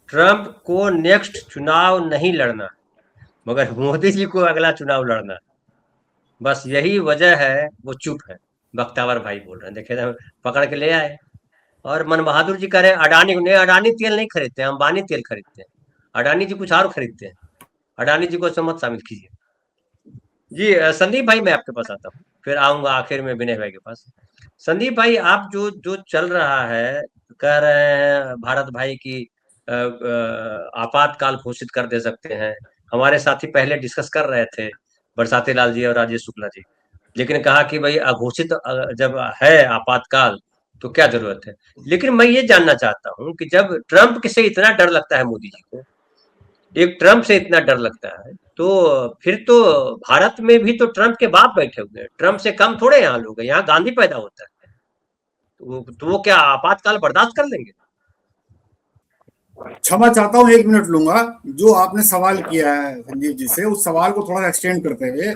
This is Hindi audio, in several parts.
ट्रंप को नेक्स्ट चुनाव नहीं लड़ना, मगर मोदी जी को अगला चुनाव लड़ना। बस यही वजह है वो चुप है। बख्तावर भाई बोल रहे हैं, देखे ना, पकड़ के ले आए। और मन बहादुर जी कह रहे हैं अडानी ने, अडानी तेल नहीं खरीदते हैं, अंबानी तेल खरीदते हैं। अडानी जी कुछ और खरीदते हैं। अडानी जी को इसमें मत शामिल कीजिए। जी संदीप भाई, मैं आपके पास आता हूँ, फिर आऊंगा आखिर में विनय भाई के पास। संदीप भाई, आप जो जो चल रहा है, कह रहे हैं भारत भाई की आपातकाल घोषित कर दे सकते हैं। हमारे साथी पहले डिस्कस कर रहे थे, बरसाती लाल जी और राजेश शुक्ला जी, लेकिन कहा कि भाई अघोषित जब है आपातकाल तो क्या जरूरत है। लेकिन मैं ये जानना चाहता हूँ कि जब ट्रंप से इतना डर लगता है मोदी जी को, एक ट्रंप से इतना डर लगता है, तो फिर तो भारत में भी तो ट्रंप के बाप बैठे हुए हैं। ट्रंप से कम थोड़े यहाँ लोग हैं, यहाँ गांधी पैदा होता है। तो वो क्या आपातकाल बर्दाश्त कर लेंगे? क्षमा चाहता हूँ, 1 मिनट लूंगा। जो आपने सवाल किया है संजीव जी से, उस सवाल को थोड़ा एक्सटेंड करते हुए,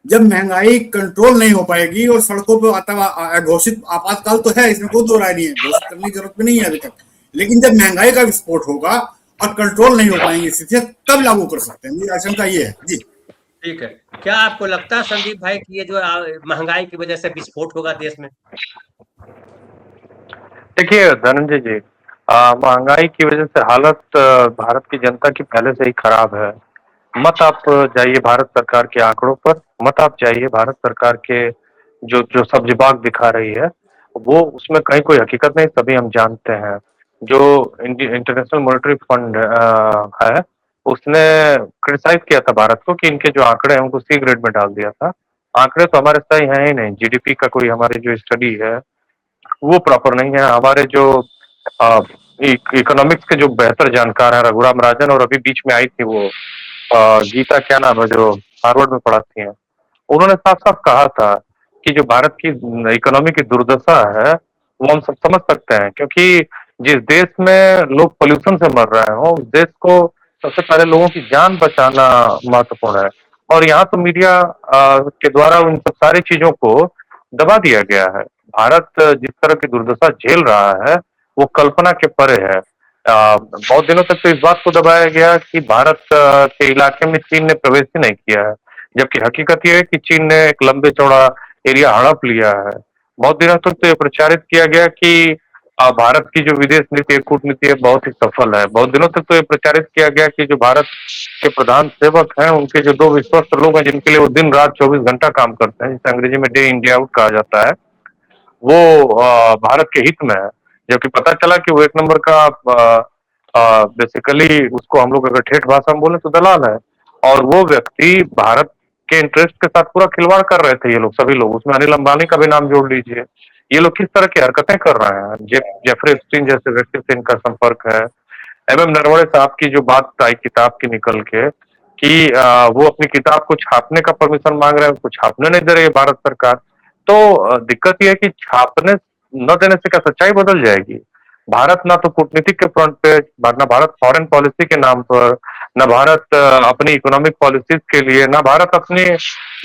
जब महंगाई कंट्रोल नहीं हो पाएगी और सड़कों पर आता घोषित आपातकाल तो है, इसमें कोई दो राय नहीं है, घोषित करने की जरूरत भी नहीं है अभी तक। लेकिन जब महंगाई का विस्फोट होगा और कंट्रोल नहीं हो पाएंगी स्थिति, तब लागू कर सकते हैं। मेरी आशंका ये है जी। ठीक है। क्या आपको लगता है संदीप भाई कि ये जो महंगाई की वजह से विस्फोट होगा देश में? देखिए धनंजय जी, महंगाई की वजह से हालत भारत की जनता की पहले से ही खराब है। मत आप जाइए भारत सरकार के आंकड़ों पर, मत आप जाइए भारत सरकार के जो जो सब विभाग दिखा रही है, वो उसमें कहीं कोई हकीकत नहीं, सभी हम जानते हैं। जो इंटरनेशनल मॉनेटरी फंड है, उसने क्रिटिसाइज किया था भारत को कि इनके जो आंकड़े हैं उनको सी ग्रेड में डाल दिया था। आंकड़े तो हमारे सही हैं ही नहीं, जीडीपी का कोई हमारी जो स्टडी है वो प्रॉपर नहीं है। हमारे जो इकोनॉमिक्स के जो बेहतर जानकार हैं रघुराम राजन, और अभी बीच में आई थी वो गीता, क्या नाम है, जो हार्वर्ड में पढ़ाती हैं, उन्होंने साफ साफ कहा था कि जो भारत की इकोनॉमी की दुर्दशा है वो हम सब समझ सकते हैं, क्योंकि जिस देश में लोग पोल्यूशन से मर रहे हो उस देश को सबसे पहले लोगों की जान बचाना महत्वपूर्ण है। और यहाँ तो मीडिया के द्वारा उन सब सारी चीजों को दबा दिया गया है। भारत जिस तरह की दुर्दशा झेल रहा है वो कल्पना के परे है। बहुत दिनों तक तो इस बात को दबाया गया कि भारत के इलाके में चीन ने प्रवेश ही नहीं किया है, जबकि हकीकत यह है कि चीन ने एक लंबे चौड़ा एरिया हड़प लिया है। बहुत दिनों तक तो ये प्रचारित किया गया कि भारत की जो विदेश नीति है, कूटनीति है, बहुत ही सफल है। बहुत दिनों तक तो ये प्रचारित किया गया कि जो भारत के प्रधान सेवक हैं, उनके जो दो विश्वस्त लोग हैं जिनके लिए वो दिन रात 24 घंटा काम करते हैं, जिसे अंग्रेजी में डे इन डे आउट कहा जाता है, वो भारत के हित में है। जबकि पता चला कि वो एक नंबर का बेसिकली, उसको हम लोग अगर ठेठ भाषा में बोले तो दलाल है। और वो व्यक्ति भारत के इंटरेस्ट के साथ पूरा खिलवाड़ कर रहे थे ये लोग, सभी लोग, उसमें अनिल अंबानी का भी नाम जोड़ लीजिए। ये लोग किस तरह की हरकतें कर रहे हैं। जेफरी एप्स्टीन जैसे व्यक्ति से इनका संपर्क है। एमएम नरवणे साहब की जो बात आई किताब की निकल के कि वो अपनी किताब को छापने का परमिशन मांग रहे हैं, उसको छापने नहीं दे रही है भारत सरकार। तो दिक्कत यह है कि छापने न देने से क्या सच्चाई बदल जाएगी? भारत ना तो कूटनीतिक के फ्रंट पे, ना भारत फॉरेन पॉलिसी के नाम पर, ना भारत अपनी इकोनॉमिक पॉलिसीज के लिए, ना भारत अपने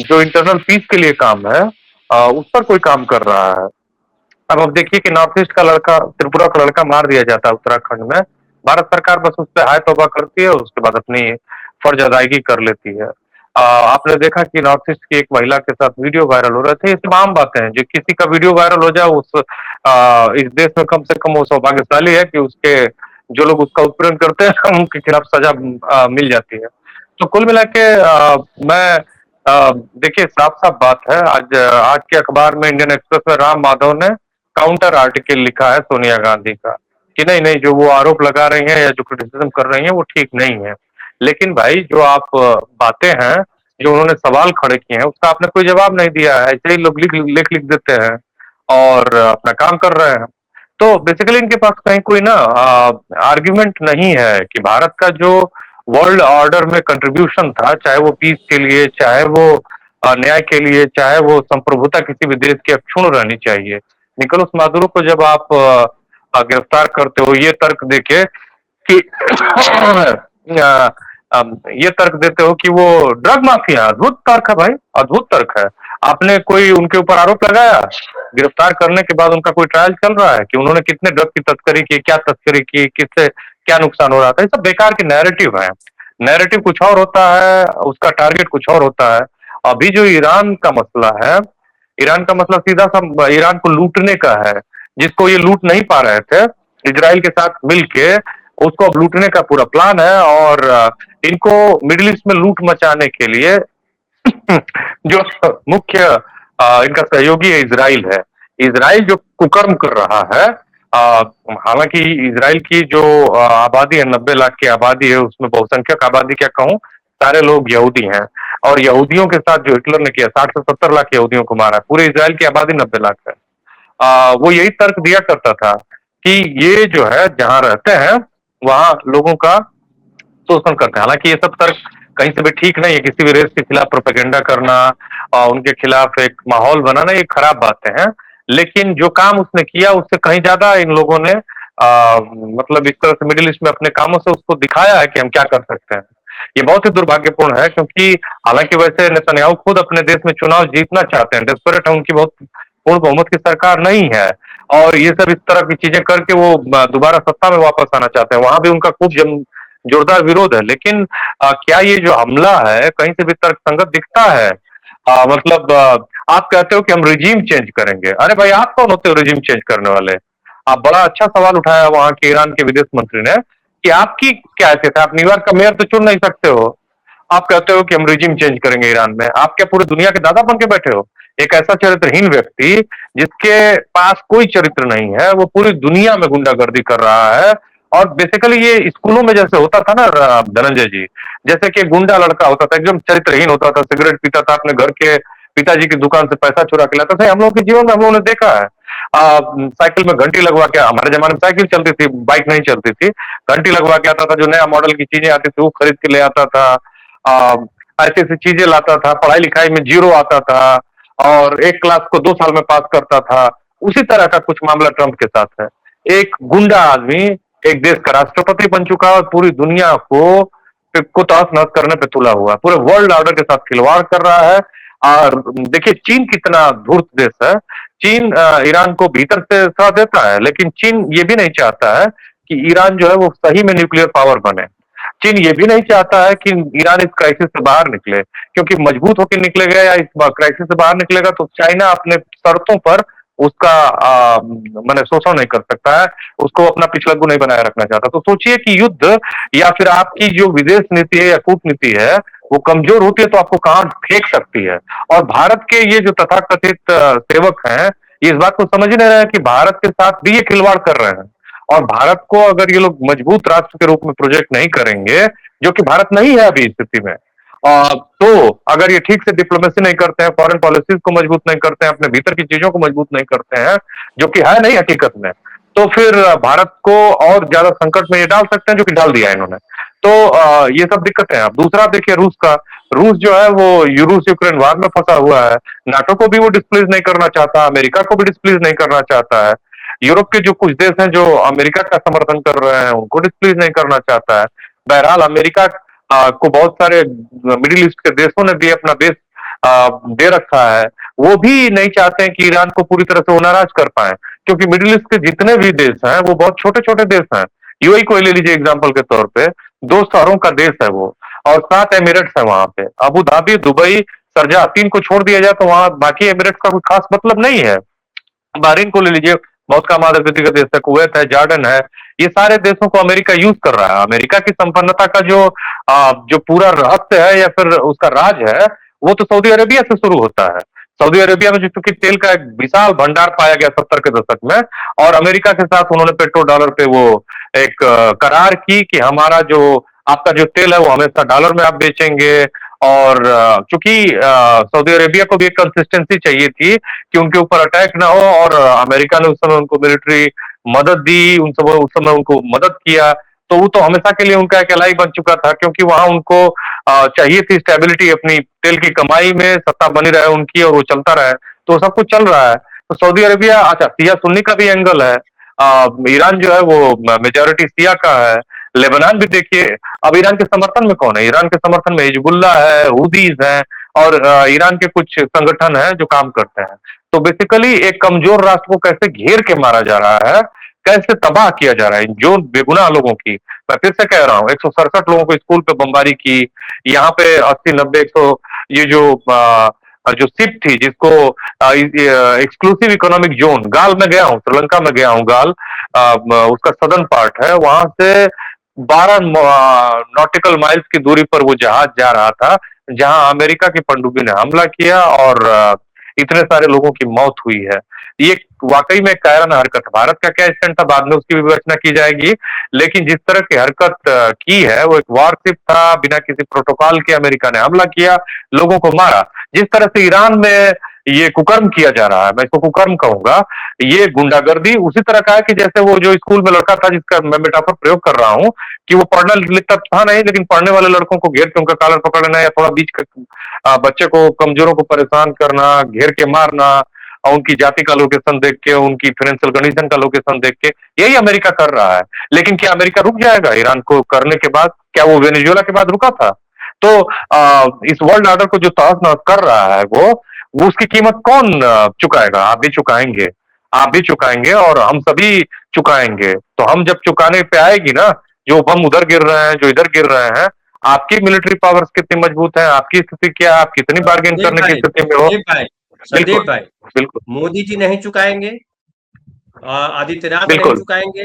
जो इंटरनल पीस के लिए काम है उस पर कोई काम कर रहा है। अब देखिए कि नॉर्थ ईस्ट का लड़का, त्रिपुरा का लड़का मार दिया जाता है उत्तराखंड में, भारत सरकार बस उस पर हाय तौबा करती है और उसके बाद अपनी फर्ज अदायगी कर लेती है। आपने देखा कि नॉर्थ ईस्ट की एक महिला के साथ वीडियो वायरल हो रहे थे। ये सब आम बातें हैं, जो किसी का वीडियो वायरल हो जाए उस इस देश में कम से कम वो सौभाग्यशाली है कि उसके जो लोग उसका उत्पीड़न करते हैं उनके खिलाफ सजा मिल जाती है। तो कुल मिला के मैं देखिए, साफ साफ बात है, आज के अखबार में इंडियन एक्सप्रेस में राम माधव ने काउंटर आर्टिकल लिखा है सोनिया गांधी का कि नहीं नहीं, जो वो आरोप लगा रही हैं या जो क्रिटिसिज्म कर रही हैं वो ठीक नहीं है। लेकिन भाई, जो आप बातें हैं, जो उन्होंने सवाल खड़े किए हैं, उसका आपने कोई जवाब नहीं दिया है। ऐसे ही लोग लिख लिख देते हैं और अपना काम कर रहे हैं। तो बेसिकली इनके पास कहीं कोई ना आर्ग्यूमेंट नहीं है कि भारत का जो वर्ल्ड ऑर्डर में कंट्रीब्यूशन था, चाहे वो पीस के लिए, चाहे वो न्याय के लिए, चाहे वो संप्रभुता किसी भी देश की अक्षुण्ण रहनी चाहिए। निकोलस मादुरो को जब आप गिरफ्तार करते हो ये तर्क देके कि अ, ये तर्क देते हो कि वो ड्रग माफिया, अद्भुत तर्क है भाई, अद्भुत तर्क है। आपने कोई उनके ऊपर आरोप लगाया, गिरफ्तार करने के बाद उनका कोई ट्रायल चल रहा है कि उन्होंने कितने ड्रग की तस्करी की, क्या तस्करी की, किससे क्या नुकसान हो रहा था, ये सब बेकार के नैरेटिव है। नैरेटिव कुछ और होता है, उसका टारगेट कुछ और होता है। अभी जो ईरान का मसला है, ईरान का मसला सीधा सा ईरान को लूटने का है, जिसको ये लूट नहीं पा रहे थे इजराइल के साथ मिलके, उसको अब लूटने का पूरा प्लान है। और इनको मिडिल ईस्ट में लूट मचाने के लिए जो मुख्य इनका सहयोगी है इजराइल है। इजराइल जो कुकर्म कर रहा है, हालांकि इजराइल की जो आबादी है, 90 लाख की आबादी है, उसमें बहुसंख्यक आबादी क्या कहूं, सारे लोग यहूदी हैं। और यहूदियों के साथ जो हिटलर ने किया, 60 से 70 लाख यहूदियों को मारा, पूरे इजराइल की आबादी 90 लाख है। वो यही तर्क दिया करता था कि ये जो है जहां रहते हैं वहां लोगों का शोषण करते हैं। हालांकि ये सब तर्क कहीं से भी ठीक नहीं है। किसी भी रेस के खिलाफ प्रोपेगेंडा करना और उनके खिलाफ एक माहौल बनाना, ये खराब बातें हैं। लेकिन जो काम उसने किया उससे कहीं ज्यादा इन लोगों ने मतलब इस तरह से मिडिल ईस्ट में अपने कामों से उसको दिखाया है कि हम क्या कर सकते हैं। ये बहुत ही दुर्भाग्यपूर्ण है, क्योंकि हालांकि वैसे नेतन्याहू खुद अपने देश में चुनाव जीतना चाहते हैं, डेस्परेट है, उनकी बहुत पूर्ण बहुमत की सरकार नहीं है, और ये सब इस तरह की चीजें करके वो दोबारा सत्ता में वापस आना चाहते हैं। वहां भी उनका खूब जोरदार विरोध है। लेकिन क्या ये जो हमला है कहीं से भी तर्कसंगत दिखता है? मतलब आप कहते हो कि हम रिजीम चेंज करेंगे। अरे भाई, आप कौन होते हो रिजीम चेंज करने वाले? आप बड़ा अच्छा सवाल उठाया वहां के ईरान के विदेश मंत्री ने कि आपकी क्या हैसियत है, आप न्यूयॉर्क का मेयर तो चुन नहीं सकते हो। आप कहते हो कि हम रिजीम चेंज करेंगे ईरान में। आप क्या पूरी दुनिया के दादा बन के बैठे हो? एक ऐसा चरित्रहीन व्यक्ति जिसके पास कोई चरित्र नहीं है, वो पूरी दुनिया में गुंडागर्दी कर रहा है। और बेसिकली ये स्कूलों में जैसे होता था ना धनंजय जी, जैसे कि गुंडा लड़का होता था, एकदम चरित्रहीन होता था, सिगरेट पीता था, अपने घर के पिताजी की दुकान से पैसा चुरा के लाता था। हम लोग के जीवन में हम लोगों ने देखा है। साइकिल में घंटी लगवा के, हमारे जमाने में साइकिल चलती थी, बाइक नहीं चलती थी, घंटी लगवा के आता था, जो नया मॉडल की चीजें आती थी वो खरीद के ले आता था। ऐसी ऐसी चीजें लाता था, पढ़ाई लिखाई में जीरो आता था, और एक क्लास को 2 साल में पास करता था। उसी तरह का कुछ मामला ट्रंप के साथ है। एक गुंडा आदमी एक देश का राष्ट्रपति बन चुका है और पूरी दुनिया को तहस नहस करने पे तुला हुआ, पूरे वर्ल्ड ऑर्डर के साथ खिलवाड़ कर रहा है। और देखिए चीन कितना धूर्त देश है। चीन ईरान को भीतर से साथ देता है, लेकिन चीन ये भी नहीं चाहता है कि ईरान जो है वो सही में न्यूक्लियर पावर बने। चीन ये भी नहीं चाहता है कि ईरान इस क्राइसिस से बाहर निकले, क्योंकि मजबूत होकर निकलेगा या इस क्राइसिस से बाहर निकलेगा तो चाइना अपने शर्तों पर उसका मैंने शोषण नहीं कर सकता है, उसको अपना पिछलग्गू नहीं बनाए रखना चाहता। तो सोचिए कि युद्ध या फिर आपकी जो विदेश नीति है या कूटनीति है वो कमजोर होती है तो आपको कहां फेंक सकती है। और भारत के ये जो तथाकथित सेवक हैं, ये इस बात को समझ ही नहीं रहे हैं कि भारत के साथ भी ये खिलवाड़ कर रहे हैं। और भारत को अगर ये लोग मजबूत राष्ट्र के रूप में प्रोजेक्ट नहीं करेंगे, जो कि भारत नहीं है अभी स्थिति में, तो अगर ये ठीक से डिप्लोमेसी नहीं करते हैं, फॉरेन पॉलिसीज को मजबूत नहीं करते हैं, अपने भीतर की चीजों को मजबूत नहीं करते हैं, जो कि है नहीं हकीकत में, तो फिर भारत को और ज्यादा संकट में ये डाल सकते हैं, जो कि डाल दिया है इन्होंने। तो ये सब दिक्कतें हैं। अब दूसरा देखिए रूस जो है वो रूस यूक्रेन वार में फंसा हुआ है। नाटो को भी वो डिस्प्लेस नहीं करना चाहता, अमेरिका को भी डिस्प्लेस नहीं करना चाहता है। यूरोप के जो कुछ देश हैं जो अमेरिका का समर्थन कर रहे हैं, उनको डिस्प्लेस नहीं करना चाहता है। बहरहाल अमेरिका को बहुत सारे मिडिल ईस्ट के देशों ने भी अपना बेस दे रखा है। वो भी नहीं चाहते हैं कि ईरान को पूरी तरह से वो नाराज कर पाए, क्योंकि मिडिल ईस्ट के जितने भी देश हैं वो बहुत छोटे छोटे देश हैं। यूएई को ले लीजिए एग्जाम्पल के तौर पे, 2 शहरों का देश है वो, और 7 एमिरेट्स है वहां पे, अबू धाबी, दुबई, सरजा, 3 को छोड़ दिया जाए तो वहां बाकी एमिरेट्स का कोई खास मतलब नहीं है। बहरीन को ले लीजिए, बहुत कम आबादी का देश है, कुवैत है, जॉर्डन है, ये सारे देशों को अमेरिका यूज कर रहा है। अमेरिका की संपन्नता का जो पूरा रहस्य है या फिर उसका राज है, वो तो सऊदी अरेबिया से शुरू होता है। सऊदी अरेबिया में चूंकि तेल का एक विशाल भंडार पाया गया 70 के दशक में, और अमेरिका के साथ उन्होंने पेट्रो डॉलर पे वो एक करार की कि हमारा जो आपका जो तेल है वो हमेशा डॉलर में आप बेचेंगे। और चूंकि सऊदी अरेबिया को भी एक कंसिस्टेंसी चाहिए थी कि उनके ऊपर अटैक ना हो, और अमेरिका ने उस समय उनको मिलिट्री मदद दी, उस समय उनको मदद किया, तो वो तो हमेशा के लिए उनका एक एलाई बन चुका था, क्योंकि वहां उनको चाहिए थी स्टेबिलिटी, अपनी तेल की कमाई में सत्ता बनी रहे उनकी और वो चलता रहे। तो सब कुछ चल रहा है। तो सऊदी अरेबिया, अच्छा शिया सुन्नी का भी एंगल है। ईरान जो है वो मेजोरिटी शिया का है। लेबनान भी देखिए, अब ईरान के समर्थन में कौन है? ईरान के समर्थन में हिजबुल्ला है, हुदीज हैं, और ईरान के कुछ संगठन हैं जो काम करते हैं। तो बेसिकली एक कमजोर राष्ट्र को कैसे घेर के मारा जा रहा है, कैसे तबाह किया जा रहा है जो बेगुनाह लोगों की। मैं फिर से कह रहा हूँ 167 लोगों को स्कूल पे बमबारी की, यहाँ पे 80-90-100 ये जो शिप थी जिसको एक्सक्लूसिव इकोनॉमिक जोन, गाल में गया हूँ, श्रीलंका में गया हूँ, गाल उसका सदर्न पार्ट है, वहां से 12 नॉटिकल माइल्स की दूरी पर वो जहाज जा रहा था जहां अमेरिका की पनडुब्बी ने हमला किया और इतने सारे लोगों की मौत हुई है। ये वाकई में कायराना हरकत, भारत का क्या स्टैंड था बाद में उसकी विवेचना की जाएगी, लेकिन जिस तरह की हरकत की है वो एक वारशिप था, बिना किसी प्रोटोकॉल के अमेरिका ने हमला किया, लोगों को मारा। जिस तरह से ईरान में ये कुकर्म किया जा रहा है, मैं इसको कुकर्म कहूंगा, ये गुंडागर्दी उसी तरह का है कि जैसे वो जो स्कूल में लड़का था जिसका मैं मेटाफर प्रयोग कर रहा हूं कि वो पढ़ना लिखता था नहीं, लेकिन पढ़ने वाले लड़कों को घेर के उनका कॉलर पकड़ लेना या थोड़ा बीच बच्चे को, कमजोरों को परेशान करना, घेर के मारना, और उनकी जाति का लोकेशन देख के, उनकी फाइनेंशियल कंडीशन का लोकेशन देख के, यही अमेरिका कर रहा है। लेकिन क्या अमेरिका रुक जाएगा ईरान को करने के बाद? क्या वो वेनेजुएला के बाद रुका था? तो इस वर्ल्ड ऑर्डर को जो तहस नहस कर रहा है वो उसकी कीमत कौन चुकाएगा? आप भी चुकाएंगे, आप भी चुकाएंगे और हम सभी चुकाएंगे। तो हम जब चुकाने पे आएगी ना, जो बम उधर गिर रहे हैं, जो इधर गिर रहे हैं, आपकी मिलिट्री पावर्स कितनी मजबूत है, आपकी स्थिति क्या है, आप कितनी बार्गेन संदीप करने की भाई, स्थिति में हो? संदीप भाई, बिल्कुल, संदीप भाई, बिल्कुल, मोदी जी नहीं चुकाएंगे, आदित्यनाथ नहीं बिल्कुल, चुकाएंगे,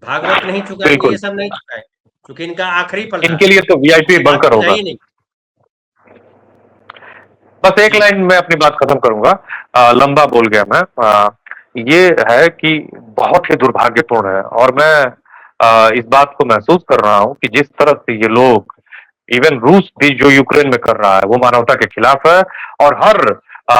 भागवत नहीं चुकाएंगे, ये बिल्कुल। सब नहीं चुकाएंगे, क्योंकि इनका आखिरी पलड़ा इनके है, लिए तो वीआईपी बात बंकर तो है होगा। ही नहीं। बस एक जी, लाइन में अपनी बात खत्म करूंगा, लंबा बोल गया मैं। ये है कि बहुत ही दुर्भाग्यपूर्ण है और मैं इस बात को महसूस कर रहा हूं कि जिस तरह से ये लोग, इवन रूस भी जो यूक्रेन में कर रहा है वो मानवता के खिलाफ है। और हर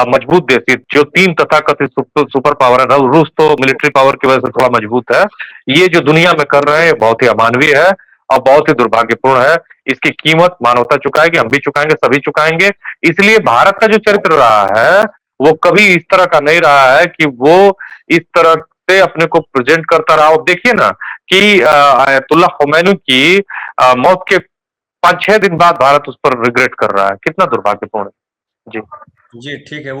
मजबूत देश, जो 3 तथाकथित सुपर पावर है, रूस तो मिलिट्री पावर की वजह से थोड़ा मजबूत है, ये जो दुनिया में कर रहे हैं ये बहुत ही अमानवीय है और बहुत ही दुर्भाग्यपूर्ण है। इसकी कीमत मानवता चुकाएगी, हम भी चुकाएंगे, सभी चुकाएंगे। इसलिए भारत का जो चरित्र रहा है वो कभी इस तरह का नहीं रहा है कि वो इस तरह से अपने को प्रेजेंट करता रहा। अब देखिए ना कि आयतुल्ला खुमैनी की मौत के 5-6 दिन बाद भारत उस पर रिग्रेट कर रहा है, कितना दुर्भाग्यपूर्ण है। जी। जी, ठीक है।